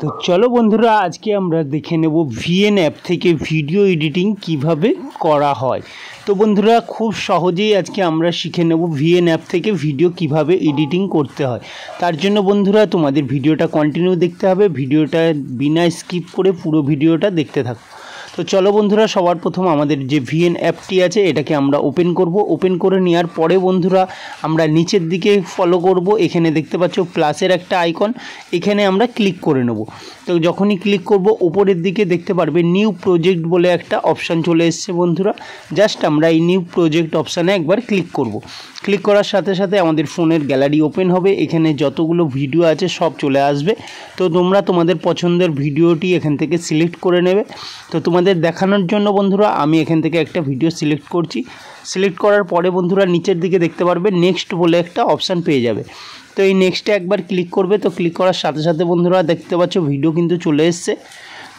তো চলো বন্ধুরা, আজকে আমরা দেখে নেব ভিএন অ্যাপ থেকে ভিডিও এডিটিং কিভাবে করা হয়। তো বন্ধুরা, খুব সহজেই আজকে আমরা শিখে নেব ভিএন অ্যাপ থেকে ভিডিও কিভাবে এডিটিং করতে হয়। তার জন্য বন্ধুরা তোমাদের ভিডিওটা কন্টিনিউ দেখতে হবে, ভিডিওটা বিনা স্কিপ করে পুরো ভিডিওটা দেখতে থাকো। তো চলো বন্ধুরা, সবার প্রথম আমাদের যে ভিএন অ্যাপটি আছে এটাকে আমরা ওপেন করব। ওপেন করে নেওয়ার পরে বন্ধুরা আমরা নিচের দিকে ফলো করব, এখানে দেখতে পাচ্ছ প্লাসের একটা আইকন, এখানে আমরা ক্লিক করে নেব। তো যখনই ক্লিক করব উপরের দিকে দেখতে পারবে নিউ প্রজেক্ট বলে একটা অপশান চলে এসছে বন্ধুরা। জাস্ট আমরা এই নিউ প্রজেক্ট অপশানে একবার ক্লিক করব। ক্লিক করার সাথে সাথে আমাদের ফোনের গ্যালারি ওপেন হবে, এখানে যতগুলো ভিডিও আছে সব চলে আসবে। তো তোমরা তোমাদের পছন্দের ভিডিওটি এখান থেকে সিলেক্ট করে নেবে। তো তোমাদের দেখানোর জন্য বন্ধুরা আমি এখান থেকে একটা ভিডিও সিলেক্ট করছি। সিলেক্ট করার পরে বন্ধুরা নিচের দিকে দেখতে পারবে নেক্সট বলে একটা অপশান পেয়ে যাবে। তো এই নেক্সটে একবার ক্লিক করবে। তো ক্লিক করার সাথে সাথে বন্ধুরা দেখতে পাচ্ছ ভিডিও কিন্তু চলে এসছে।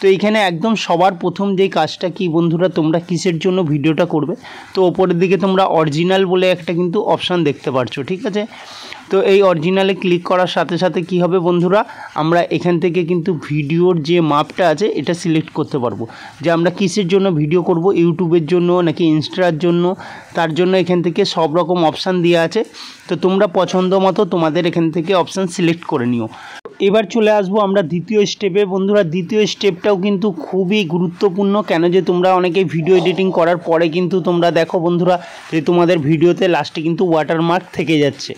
তো এইখানে একদম সবার প্রথম যেই কাজটা কি বন্ধুরা, তোমরা কিসের জন্য ভিডিওটা করবে, তো ওপরের দিকে তোমরা অরিজিনাল বলে একটা কিন্তু অপশান দেখতে পাচ্ছ, ঠিক আছে। তো এই অরিজিনালে ক্লিক করার সাথে সাথে কি হবে বন্ধুরা, আমরা এখান থেকে কিন্তু ভিডিওর যে মাপটা আছে এটা সিলেক্ট করতে পারবো যে আমরা কিসের জন্য ভিডিও করব, ইউটিউবের জন্য নাকি ইনস্টার জন্য। তার জন্য এখান থেকে সব রকম অপশান দেওয়া আছে। তো তোমরা পছন্দ মতো তোমাদের এখান থেকে অপশান সিলেক্ট করে নিও। এবার চলে আসবো আমরা দ্বিতীয় স্টেপে বন্ধুরা। দ্বিতীয় স্টেপটাও কিন্তু খুবই গুরুত্বপূর্ণ, কেন যে তোমরা অনেকে ভিডিও এডিটিং করার পরে কিন্তু তোমরা দেখো বন্ধুরা যে তোমাদের ভিডিওতে লাস্টে কিন্তু ওয়াটারমার্ক থেকে যাচ্ছে।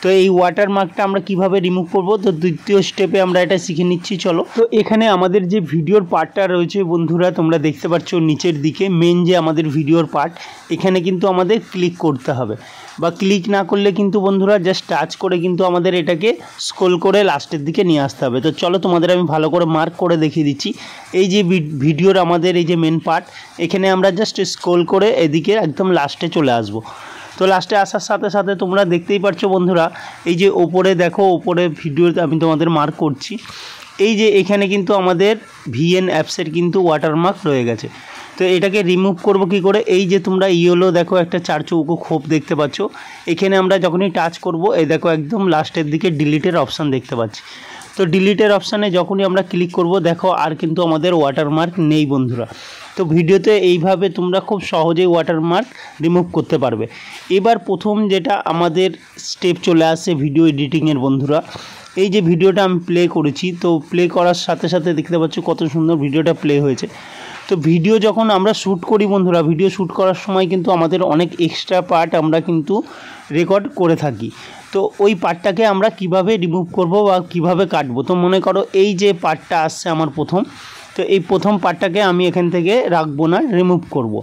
তো এই ওয়াটারমার্কটা আমরা কিভাবে রিমুভ করব, তো দ্বিতীয় স্টেপে আমরা এটা শিখে নিচ্ছি চলো। তো এখানে আমাদের যে ভিডিওর পার্টটা রয়েছে বন্ধুরা, তোমরা দেখতে পাচ্ছ নিচের দিকে মেন যে আমাদের ভিডিওর পার্ট, এখানে কিন্তু আমাদের ক্লিক করতে হবে, বা ক্লিক না করলে কিন্তু বন্ধুরা জাস্ট টাচ করে কিন্তু আমাদের এটাকে স্ক্রল করে লাস্টের দিকে নিয়ে আসতে হবে। তো চলো তোমাদের আমি ভালো করে মার্ক করে দেখিয়ে দিচ্ছি। এই যে ভিডিওর আমাদের এই যে মেন পার্ট, এখানে আমরা জাস্ট স্ক্রল করে এদিকে একদম লাস্টে চলে আসবো। তো লাস্টে আসার সাথে সাথে তোমরা দেখতেই পাচ্ছ বন্ধুরা, এই যে ওপরে দেখো, ওপরে ভিডিওতে আমি তোমাদের মার্ক করছি, এই যে এখানে কিন্তু আমাদের ভিএন অ্যাপসের কিন্তু ওয়াটারমার্ক রয়ে গেছে। তো এটাকে রিমুভ করব কি করে, এই যে তোমরা ইয়েলো দেখো একটা চার চৌকো খোপ দেখতে পাচ্ছ, এখানে আমরা যখনই টাচ করব এই দেখো একদম লাস্টের দিকে ডিলিটের অপশান দেখতে পাচ্ছি। তো ডিলিটের অপশানে যখনই আমরা ক্লিক করব দেখো আর কিন্তু আমাদের ওয়াটারমার্ক নেই বন্ধুরা। তো ভিডিওতে এইভাবে তোমরা খুব সহজেই ওয়াটারমার্ক রিমুভ করতে পারবে। এবার প্রথম যেটা আমাদের স্টেপ চলে আসছে ভিডিও এডিটিংয়ের বন্ধুরা, এই যে ভিডিওটা আমি প্লে করেছি, তো প্লে করার সাথে সাথে দেখতে পাচ্ছ কত সুন্দর ভিডিওটা প্লে হয়েছে। তো ভিডিও যখন আমরা শ্যুট করি বন্ধুরা, ভিডিও শ্যুট করার সময় কিন্তু আমাদের অনেক এক্সট্রা পার্ট আমরা কিন্তু রেকর্ড করে থাকি। তো ওই পার্টটাকে আমরা কিভাবে রিমুভ করব বা কিভাবে কাটবো, তো মনে করো এই যে পার্টটা আসছে আমার প্রথম, তো এই প্রথম পার্টটাকে আমি এখান থেকে রাখবো না, রিমুভ করব।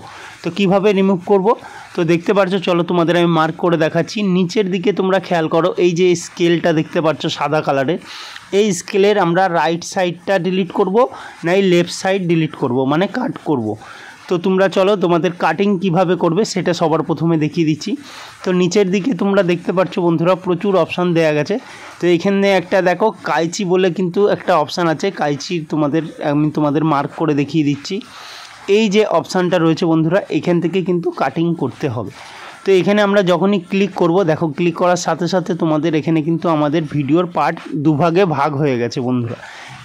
তো কিভাবে রিমুভ করব, তো দেখতে পাচ্ছ চলো তোমাদের আমি মার্ক করে দেখাচ্ছি। নিচের দিকে তোমরা খেয়াল করো, এই যে স্কেলটা দেখতে পাচ্ছ সাদা কালারের, এই স্কেলের আমরা রাইট সাইডটা ডিলিট করব না এই লেফট সাইড ডিলিট করব, মানে কাট করব। তো তোমরা চলো তোমাদের কাটিং কিভাবে করবে সেটা সবার প্রথমে দেখিয়ে দিচ্ছি। তো নিচের দিকে তোমরা দেখতে পাচ্ছ বন্ধুরা প্রচুর অপশান দেওয়া গেছে। তো এখানে একটা দেখো কাইচি বলে কিন্তু একটা অপশান আছে, কাইচি আমি তোমাদের মার্ক করে দেখিয়ে দিচ্ছি। এই যে অপশানটা রয়েছে বন্ধুরা, এখান থেকে কিন্তু কাটিং করতে হবে। তো এখানে আমরা যখনই ক্লিক করব দেখো ক্লিক করার সাথে সাথে তোমাদের এখানে কিন্তু আমাদের ভিডিওর পার্ট দুভাগে ভাগ হয়ে গেছে বন্ধুরা।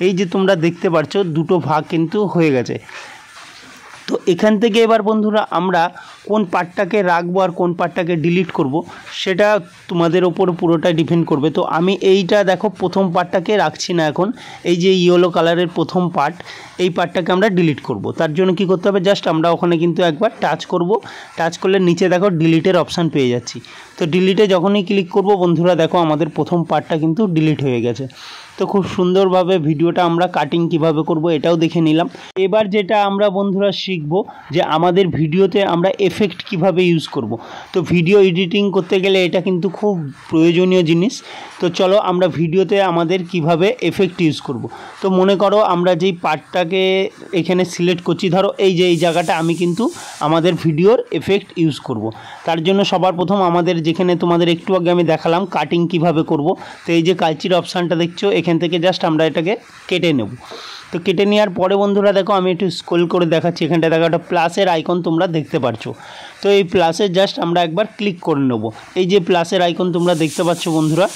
এই যে তোমরা দেখতে পাচ্ছ দুটো ভাগ কিন্তু হয়ে গেছে। তো এখান থেকে এবার বন্ধুরা আমরা কোন পার্টটাকে রাখবো আর কোন পার্টটাকে ডিলিট করব সেটা তোমাদের ওপর পুরোটাই ডিপেন্ড করবে। তো আমি এইটা দেখো প্রথম পার্টটাকে রাখছি না এখন, এই যে ইয়েলো কালারের প্রথম পার্ট, এই পার্টটাকে আমরা ডিলিট করব। তার জন্য কি করতে হবে, জাস্ট আমরা ওখানে কিন্তু একবার টাচ করব, টাচ করলে নিচে দেখো ডিলিটের অপশান পেয়ে যাচ্ছি। তো ডিলিটে যখনই ক্লিক করব বন্ধুরা দেখো আমাদের প্রথম পার্টটা কিন্তু ডিলিট হয়ে গেছে। তো খুব সুন্দরভাবে ভিডিওটা আমরা কাটিং কিভাবে করব এটাও দেখে নিলাম। এবার যেটা আমরা বন্ধুরা শিখব যে আমাদের ভিডিওতে আমরা এফেক্ট কিভাবে ইউজ করব। তো ভিডিও এডিটিং করতে গেলে এটা কিন্তু খুব প্রয়োজনীয় জিনিস। তো চলো আমরা ভিডিওতে আমাদের কিভাবে এফেক্ট ইউজ করব। তো মনে করো আমরা যেই পার্টটাকে এখানে সিলেক্ট করছি, ধরো এই যে এই জায়গাটা আমি কিন্তু আমাদের ভিডিওর এফেক্ট ইউজ করব। তার জন্য সবার প্রথম আমাদের যেখানে তোমাদের একটু আগে আমি দেখালাম কাটিং কিভাবে করব, তো এই যে কাইচির অপশানটা দেখছো এখান থেকে জাস্ট আমরা এটাকে কেটে নেব। তো কেটে নেওয়ার পরে বন্ধুরা দেখো আমি একটু স্ক্রল করে দেখাচ্ছি, এখানটা দেখো একটা প্লাসের আইকন তোমরা দেখতে পাচ্ছ। তো এই প্লাসে জাস্ট আমরা একবার ক্লিক করে নেব। এই যে প্লাসের আইকন তোমরা দেখতে পাচ্ছ বন্ধুরা,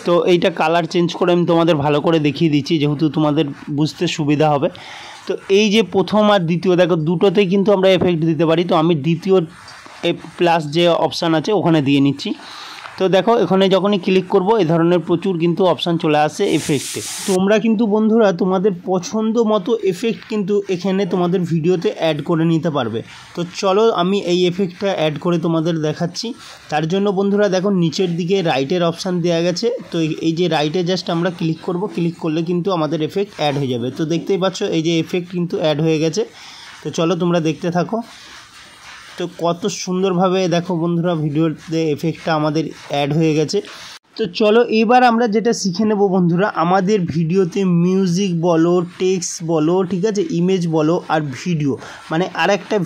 তো এইটা কালার চেঞ্জ করে আমি তোমাদের ভালো করে দেখিয়ে দিচ্ছি, যেহেতু তোমাদের বুঝতে সুবিধা হবে। তো এই যে প্রথম আর দ্বিতীয়, দেখো দুটোতেই কিন্তু আমরা এফেক্ট দিতে পারি। তো আমি দ্বিতীয় প্লাস যে অপশান আছে ওখানে দিয়ে নিচ্ছি। তো দেখো এখানে যখনই ক্লিক করব এই ধরনের প্রচুর কিন্তু অপশান চলে আসে এফেক্টে। তোমরা কিন্তু বন্ধুরা তোমাদের পছন্দ মতো এফেক্ট কিন্তু এখানে তোমাদের ভিডিওতে অ্যাড করে নিতে পারবে। তো চলো আমি এই এফেক্টটা অ্যাড করে তোমাদের দেখাচ্ছি। তার জন্য বন্ধুরা দেখো নিচের দিকে রাইটের অপশান দেওয়া গেছে। তো এই যে রাইটে জাস্ট আমরা ক্লিক করব, ক্লিক করলে কিন্তু আমাদের এফেক্ট অ্যাড হয়ে যাবে। তো দেখতেই পাচ্ছ এই যে এফেক্ট কিন্তু অ্যাড হয়ে গেছে। তো চলো তোমরা দেখতে থাকো। তো কত সুন্দরভাবে দেখো বন্ধুরা ভিডিওতে এফেক্টটা আমাদের অ্যাড হয়ে গেছে। তো চলো এবার আমরা যেটা শিখে নেব বন্ধুরা, আমাদের ভিডিওতে মিউজিক বলো, টেক্সট বলো, ঠিক আছে, ইমেজ বলো আর ভিডিও, মানে আর একটা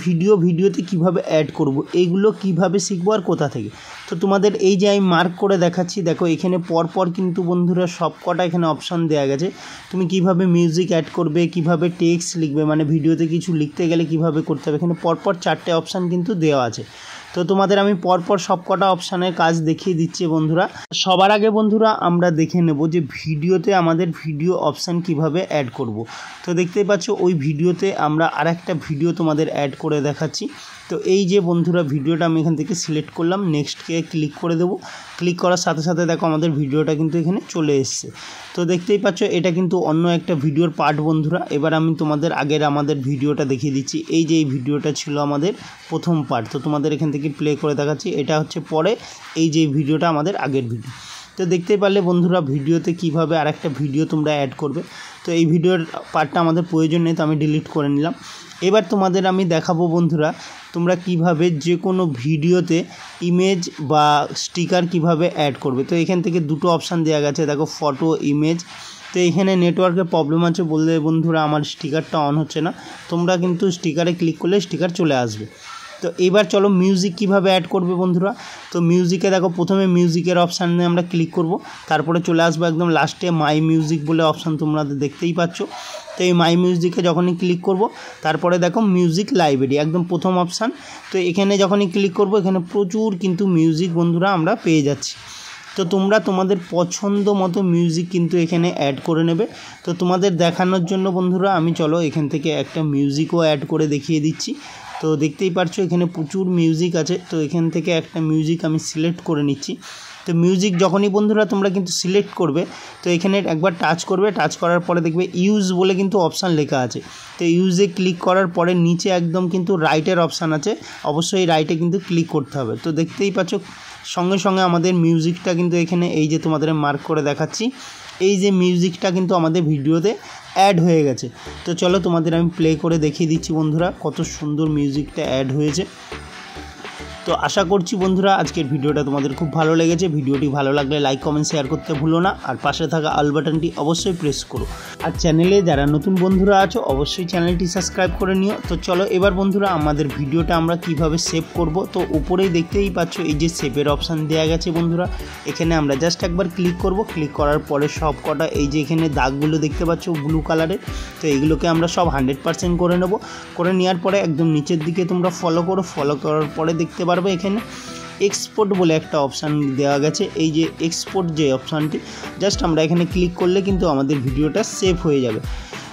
ভিডিওতে কিভাবে অ্যাড করব, এইগুলো কিভাবে শিখবো আর কোথা থেকে। তো তোমাদের এই যে আমি মার্ক করে দেখাচ্ছি, দেখো এখানে পরপর কিন্তু বন্ধুরা সব কটা এখানে অপশান দেওয়া গেছে। তুমি কিভাবে মিউজিক অ্যাড করবে, কিভাবে টেক্সট লিখবে, মানে ভিডিওতে কিছু লিখতে গেলে কিভাবে করতে হবে, এখানে পরপর 4টে অপশান কিন্তু দেওয়া আছে। তো তোমাদের আমি পরপর সব কটা অপশানের কাজ দেখিয়ে দিচ্ছি বন্ধুরা। সবার আগে বন্ধুরা আমরা দেখে নেব যে ভিডিওতে আমাদের ভিডিও অপশান কিভাবে অ্যাড করব। তো দেখতেই পাচ্ছ ওই ভিডিওতে আমরা আর একটা ভিডিও তোমাদের অ্যাড করে দেখাচ্ছি। তো এই যে বন্ধুরা ভিডিওটা আমি এখান থেকে সিলেক্ট করলাম, নেক্সটকে ক্লিক করে দেবো। ক্লিক করার সাথে সাথে দেখো আমাদের ভিডিওটা কিন্তু এখানে চলে এসছে। তো দেখতেই পাচ্ছ এটা কিন্তু অন্য একটা ভিডিওর পার্ট বন্ধুরা। এবার আমি তোমাদের আমাদের ভিডিওটা দেখিয়ে দিচ্ছি। এই যে এই ভিডিওটা ছিল আমাদের প্রথম পার্ট। তো তোমাদের এখান থেকে প্লে করে দেখাচ্ছি, এটা হচ্ছে পরে এই যে ভিডিওটা আমাদের আগের ভিডিও। তো দেখতেই পারলে বন্ধুরা ভিডিওতে কিভাবে আর একটা ভিডিও তোমরা অ্যাড করবে। তো এই ভিডিওর পার্টটা আমাদের প্রয়োজন নেই, তো আমি ডিলিট করে নিলাম। এবার তোমাদের আমি দেখাবো বন্ধুরা তোমরা কিভাবে যে কোনো ভিডিওতে ইমেজ বা স্টিকার কিভাবে অ্যাড করবে। তো এখান থেকে দুটো অপশান দেওয়া গেছে, দেখো ফটো, ইমেজ। তো এখানে নেটওয়ার্কের প্রবলেম আছে বললে বন্ধুরা আমার স্টিকারটা অন হচ্ছে না। তোমরা কিন্তু স্টিকারে ক্লিক করলে স্টিকার চলে আসবে। তো এবার চলো মিউজিক কিভাবে অ্যাড করবে বন্ধুরা। তো মিউজিকে দেখো প্রথমে মিউজিকের অপশানে আমরা ক্লিক করব, তারপরে চলে আসবো একদম লাস্টে মাই মিউজিক বলে অপশান তোমরা দেখতেই পাচ্ছ। তো এই মাই মিউজিকে যখনই ক্লিক করব, তারপরে দেখো মিউজিক লাইব্রেরি একদম প্রথম অপশান। তো এখানে যখনই ক্লিক করব এখানে প্রচুর কিন্তু মিউজিক বন্ধুরা আমরা পেয়ে যাচ্ছি। তো তোমরা তোমাদের পছন্দ মতো মিউজিক কিন্তু এখানে অ্যাড করে নেবে। তো তোমাদের দেখানোর জন্য বন্ধুরা আমি চলো এখান থেকে একটা মিউজিকও অ্যাড করে দেখিয়ে দিচ্ছি। তো দেখতেই পারছো এখানে প্রচুর মিউজিক আছে। তো এখান থেকে একটা মিউজিক আমি সিলেক্ট করে নিচ্ছি। তো মিউজিক যখনই বন্ধুরা তোমরা কিন্তু সিলেক্ট করবে, তো এখানে একবার টাচ করবে, টাচ করার পরে দেখবে ইউজ বলে কিন্তু অপশান লেখা আছে। তো ইউজে ক্লিক করার পরে নিচে একদম কিন্তু রাইটের অপশান আছে, অবশ্যই রাইটে কিন্তু ক্লিক করতে হবে। তো দেখতেই পাচ্ছ সঙ্গে সঙ্গে আমাদের মিউজিকটা কিন্তু এখানে এই যে তোমাদের মার্ক করে দেখাচ্ছি, এই যে মিউজিকটা কিন্তু আমাদের ভিডিওতে অ্যাড হয়ে গেছে। তো চলো তোমাদের আমি প্লে করে দেখিয়ে দিচ্ছি বন্ধুরা কত সুন্দর মিউজিকটা অ্যাড হয়েছে। তো আশা করছি বন্ধুরা আজকের ভিডিওটা তোমাদের খুব ভালো লেগেছে। ভিডিওটি ভালো লাগলে লাইক, কমেন্ট, শেয়ার করতে ভুলো না। আর পাশে থাকা অল বাটনটি অবশ্যই প্রেস করো। আর চ্যানেলে যারা নতুন বন্ধুরা আছো অবশ্যই চ্যানেলটি সাবস্ক্রাইব করে নিও। তো চলো এবার বন্ধুরা আমাদের ভিডিওটা আমরা কিভাবে সেভ করব। তো উপরেই দেখতেই পাচ্ছ এই যে সেভের অপশান দেওয়া গেছে বন্ধুরা। এখানে আমরা জাস্ট একবার ক্লিক করব, ক্লিক করার পরে সব কটা এই যে এখানে দাগগুলো দেখতে পাচ্ছ ব্লু কালারের, তো এইগুলোকে আমরা সব 100% করে নেব। করে নেওয়ার পরে একদম নিচের দিকে তোমরা ফলো করো। ফলো করার পরে দেখতে পারবে এখানে এক্সপোর্ট বলে একটা অপশান দেওয়া গেছে। এই যে এক্সপোর্ট যে অপশানটি, জাস্ট আমরা এখানে ক্লিক করলে কিন্তু আমাদের ভিডিওটা সেভ হয়ে যাবে।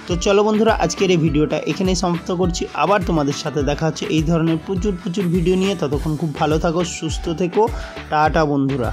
তো চলো বন্ধুরা আজকের এই ভিডিওটা এখানেই সমাপ্ত করছি। আবার তোমাদের সাথে দেখা হচ্ছে এই ধরনের প্রচুর ভিডিও নিয়ে। ততক্ষণ খুব ভালো থাকো, সুস্থ থেকো, টাটা বন্ধুরা।